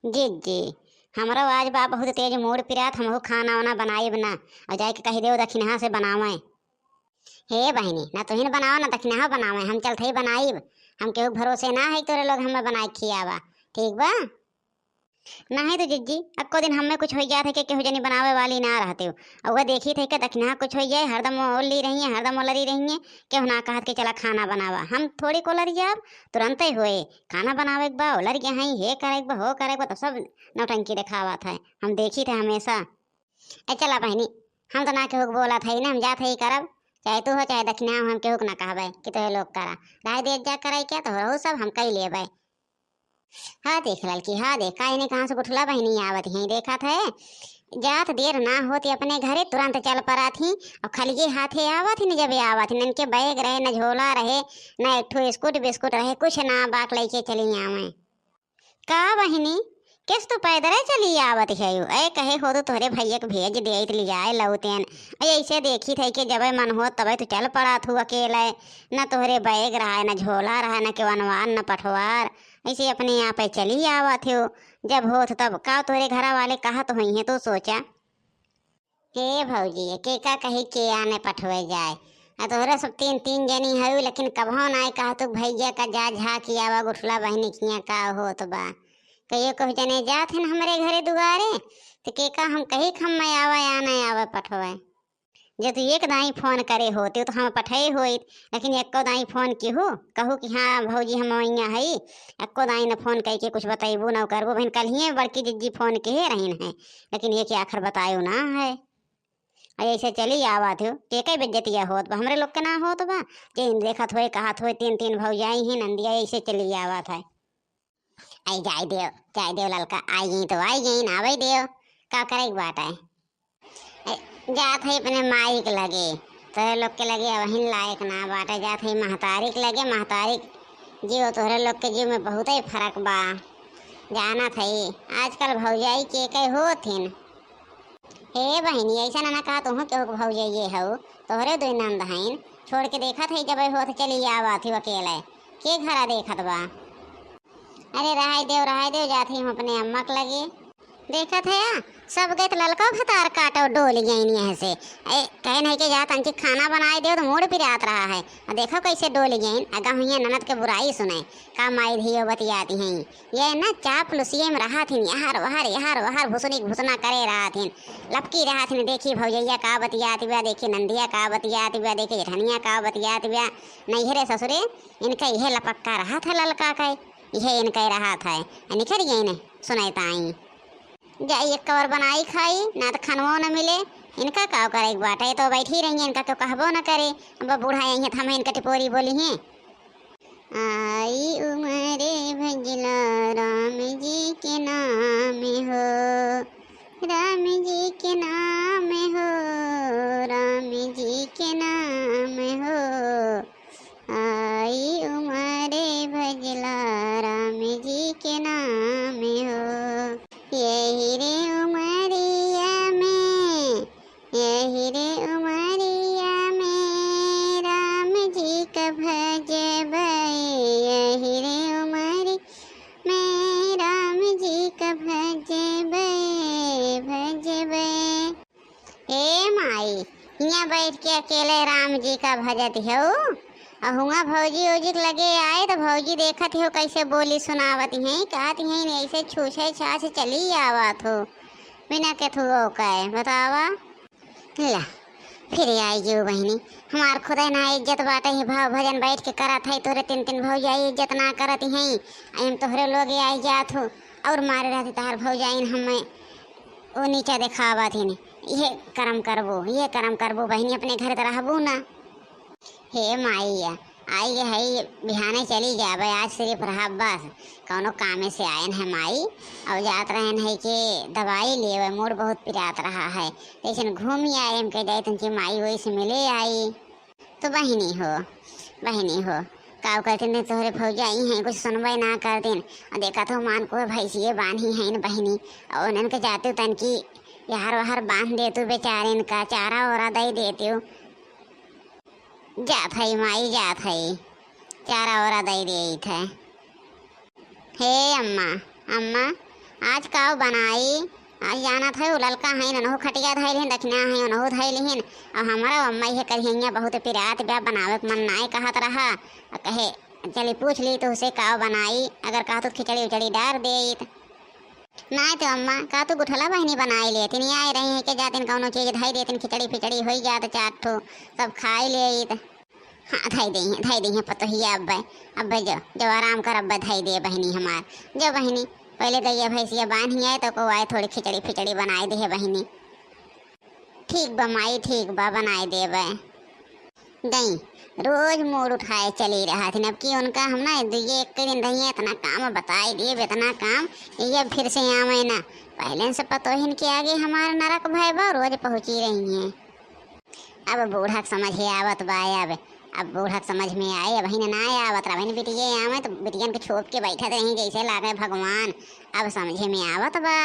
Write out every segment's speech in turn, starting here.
जी जी। हमारा आज बा बहुत तेज मूड पिरात हमहू खाना वाना बनाई बना और जाके कही देव दक्षिणहा से बनावे। हे बहनी ना तुहिन बनाओ ना दक्षिणहा बनावे, हम चलते ही बनाईब। हम केहू के भरोसे ना है तोरे लोग हमें बनाए खियावा। ठीक बा। नहीं तो जिज्जी अक्को दिन हमें कुछ हो जात है कि केहू जनी बनावे वाली ना रहते हो। और वह देखी थे कि दक्षिणहा कुछ हो जाए हरदम ओली रही है, हरदम ओलरी रही है। केहू ना कहत के चला खाना बनावा, हम थोड़ी को लड़ जाब। तुरंत ही होए खाना बनावे के बा ओलर के हई हे करे के बा हो करे के बा तो सब नौटंकी दिखावा था। हम देखी थे हमेशा। ए चला बहनी, हम तो ना केहू के बोला था ना, हम जात ही करब। चाहे तू हो चाहे दक्षिणा हो, हम केहू के ना कहबे कि तो लोग करा राय दे जा करे क्या तो हो सब हम कई लेबे। हाँ देख लड़की, हाँ देख काहे ने कहाँ से उठला बहनी आवत है देखा थे। जात देर ना होती अपने घरे तुरंत चल पड़ा थी और खलिए हाथे आवत ही न जब आवत न के बैग रहे न झोला रहे न एक ठो स्कूट बिस्कुट रहे कुछ ना बाक लेके चली आवे। का बहनी किस तो पैदल चली आवत है यू ऐ कहे हो तो तोहरे भैया के भेज दे ले जाए लौटेन। ऐसे देखी थे कि जब मन हो तब तो चल पड़ा थू अकेले। न तोहरे बैग रहा न झोला रहा न केवनवार न पठवार। ऐसे अपने आप ही चली आवत हो। जब हो तब का तोहरे घरा वाले कहा तो हुई है तो सोचा के भौजी के का कही के आने पठवे जाए। तोहरा सब तीन तीन जनी है लेकिन कभो ना कहा तो भैया का जा झा की आवा गुठला बहनी किया का हो तो बा। कहियो कह जने जात है हमारे घरे दुआरे तो के का हम कही खम मैं आवा या नहीं आवा पठवे। जे तू एक दाई फोन करे होते तो हम पठे होइत, लेकिन एको दाई फोन की हो कहूँ कि हाँ भौजी हम वहाँ है एको दाई न फोन कह के कुछ बताइबू न करबो। बहन कल ही बड़की जिज्जी फोन के रही है लेकिन ये कि आखिर बतायो ना है। ऐसे चली आवत हो के कई बेज्जतिया होत बा हमरे लोग के ना होत बा। जे देखत होए कहत होए तीन तीन भौजाई ही नंदिया ऐसे चली आवत है। आई जाए देव ललका आई गई तो आई गई ना भाई देव का करे बात है। जात है अपने माइक लगे तोरे लोग के लगे वही लायक ना बाटे। जात है महतारी के लगे महतारी जीव तोहरे लोग के जीव में बहुत ही फर्क बा। जाना थई आजकल भौजाई के कई होथिन। हे बहनी ऐसा ना कहा तुम केहू के भौजाइये हो तोहरे दो नंद हईन। छोड़ के देखत है जब हो चली आवत हो अकेले के घरा देखत बा। अरे रहाय देव जाते हम अपने अम्मा के लगे देखा था या सब गए तो ललका भतार काटो डोल गई यहाँ से। कहे नहीं के जात अंची खाना बनाए दे तो मूड पिरात रहा है और देखो कैसे डोल गई। अगा हुई ननद के बुराई सुने का माई धियो बतियाती हैं ये ना चाप लुसिए में रहा थी यहाँ वहार भुसनी भुसना करे रहा थी लपकी रहा थी। देखी भौजैया का बतियात ब्या देखी नंदिया का बतियात ब्या देखी जेठनिया का बतियात ब्या नैहरे ससुरे इनका यह लपक्का रहा था ललका का यह इनका रहा था निखर गई ने सुनाता आई जा एक कवर बनाई खाई ना तो खनवो न मिले। इनका का करे एक बात है तो बैठी रही है इनका क्यों कहबो न करे। अब बूढ़ा आई है हम इनका टिपोरी बोली हैं आई उमरे भजला राम जी के नाम हो राम जी के नाम हो राम जी के नाम हो आई उमरे भजला राम जी के नाम हो। यही रे उमरिया में यही रे उमरिया में राम जी का भजबै यही रे उमरी में राम जी का भजबै भजबै। ए माई यहाँ बैठ के अकेले राम जी का भजत हो हुआ भौजी ओजी लगे आए तो भौजी देखत हो कैसे बोली सुनावत हैं कहती हैं ऐसे छूछे छाछ चली आवत हो बिना के थू कहे बतावा। ला फिर आई जो बहनी हमार खुदा ना इज्जत बाटे है भाव भजन बैठ के करत है तोरे तीन तीन भौजाई इज्जत ना करत हैं। हम तोहरे लोग आई जात हो और मारे रहती तार भौजाइन हमें वो नीचा दिखावत ही ये कर्म करबो बहनी अपने घर तो रहबू ना। हे माइया आई है बिहाने चली जाबे आज सिर्फ रहा बस कौनो कामे से आयन है माई और जात रहन है कि दवाई लेवे मूड बहुत पिरात रहा है लेकिन घूम ही आए हम कह जाए तुमकी माई वही से मिले आई तो बहनी हो का कहते नहीं तोहरे भौजाई हैं कुछ सुनवाई ना कर दिन और देखा तो मान को भैंसिए बांधी हैं न बहनी और उन्हन के जाते तन की यार वहार बांध दे तू बेचारे इनका चारा वारा दे देते हो जात है माई जात है चारा वारा दे दे थे। हे अम्मा आज काव बनाई। आज जाना था वो ललका है नहो खटिया धैलिन दक्षिणा है नहो धैलिन। और हमारा अम्मा ये कहिया बहुत पिरात ब्या बनावे के मन नाय कहत रहा। कहे चली पूछ ली तो उसे काव बनाई, अगर कहा तो खिचड़ी उचड़ी डार देत। ना तो अम्मा का तो गुठला बहनी बनाई ले तिनी आए रही है के जातिन कौनो चीज धई देतिन खिचड़ी फिचड़ी हो जात चार ठो सब खाई ले। हाँ धई दी है पतोहिया अब्बे जो आराम कर अब्बे धई दे बहनी हमार। जो बहनी पहले गैया भैंसिया बांधी आए तो को आए थोड़ी खिचड़ी फिचड़ी बनाई दे बहनी। ठीक बा माई ठीक बा बनाई दे गई। रोज मोड़ उठाए चली रहा थी। अब की उनका हम ना ये एक दिन रही इतना काम बताई दिए इतना काम ये फिर से आवे ना। पहले से पतोहिन के आगे हमारा नरक भय बा रोज पहुँची रही हैं। अब बूढ़ा समझ ही आवत बा। अब बूढ़ा समझ में आए बहन ना आवत रहा बहन बिटिया आवे तो बिटियन के छोप के बैठत रही जैसे लागे भगवान। अब समझे में आवत बा।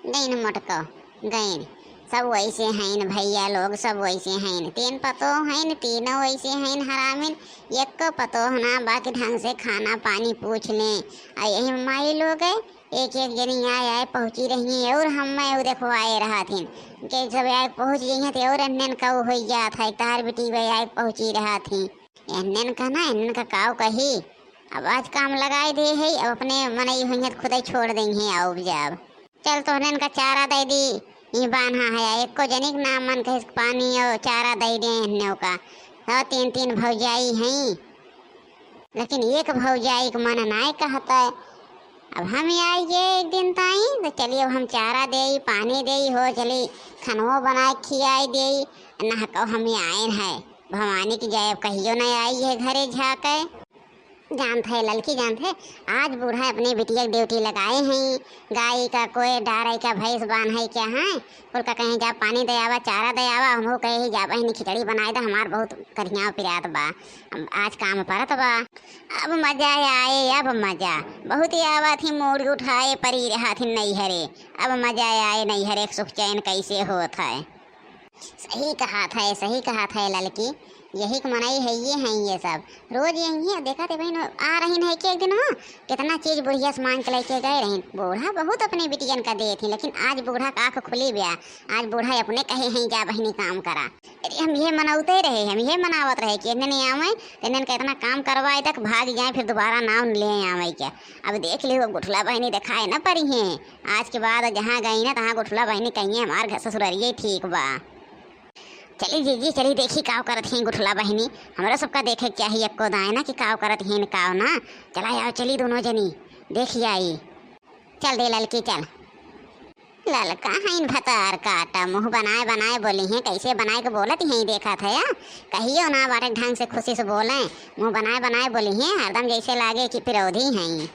गई न मोटको गई सब वैसे हैं भैया लोग सब वैसे हैं। तीन पतो हैं तीनों वैसे हैं हरामिन। एक को पतो ना बाकी ढंग से खाना पानी पूछ लें। यही माई लोग है एक एक जनी आए पहुँची रही है और हम मैं देखो आए रहा थी कि सब आए पहुँच गई हैं तो और अन्यन का हो गया था तार बेटी वे आए पहुँची रहा थी। अन्यन का ना अन्यन का काव कही अब आज काम लगाए दे है अब अपने मनई हुई है खुद ही छोड़ देंगे आओ जब चल तो अन्यन का चारा दे दी ये बान्हा है एक को जनिक नाम मन कहे पानी और चारा दे दे अन्यों का। तो तीन तीन भौजाई हैं लेकिन एक भौजाई को मन नाय कहता है। अब हम आइए एक दिन ताई तो चलिए अब हम चारा दे पानी दे हो चली खनवो बनाए खियाई दे ना कहो हम आए हैं भवानी की जाए कहियो न आई है घरे झाके। जानते है लड़की जानते है आज बूढ़ा अपने बिटिया ड्यूटी लगाए हैं। गाय का कोई डारे का भैंस बांध है क्या है कुल का कहीं जा पानी दे आवा चारा दे आवा हम कहे जा बहनी खिचड़ी बनाए था हमार बहुत करिया पिरात बा। आज काम परत बा अब मजा आए अब मजा बहुत ही आवा थी मोड़ उठाए परी रहा थी नैहरे। अब मजा आए नैहरे सुख चैन कैसे होता है। सही कहा था लड़की यही को मनाई है ये सब रोज यही है। देखा थे बहन आ रही है कि एक दिन हो कितना चीज बुढ़िया सामान के लेके गए रही। बूढ़ा बहुत अपने बिटियन का दे थी लेकिन आज बूढ़ा का आँख खुली गया। आज बूढ़ा अपने कहे हैं जा बहनी काम करा। अरे हम ये मनाते रहे हम ये मनावत रहे कि नहीं आवे इन्हें का इतना काम करवाए तक भाग जाए फिर दोबारा नाम ले आवे क्या। अब देख ली गुठला बहनी दिखाए न पड़ी है आज के बाद जहाँ गई ना तहाँ गुठला बहनी कही हमारे घर ससुररिये ठीक बा। चली जीजी चली देखी काव करत हैं गुठला बहनी हमारा सबका देखे क्या ही को दाए ना कि काव करत हैं काव ना। चला आओ चली दोनों जनी देखी आई। चल दे ललकी चल। ललका है भतार काटा मुँह बनाए बनाए बोली हैं कैसे बनाए के बोलत हैं देखा था या कहियो ना बाटे ढंग से खुशी से बोलें मुँह बनाए बनाए बोली हैं हरदम जैसे लागे कि विरोधी हैं।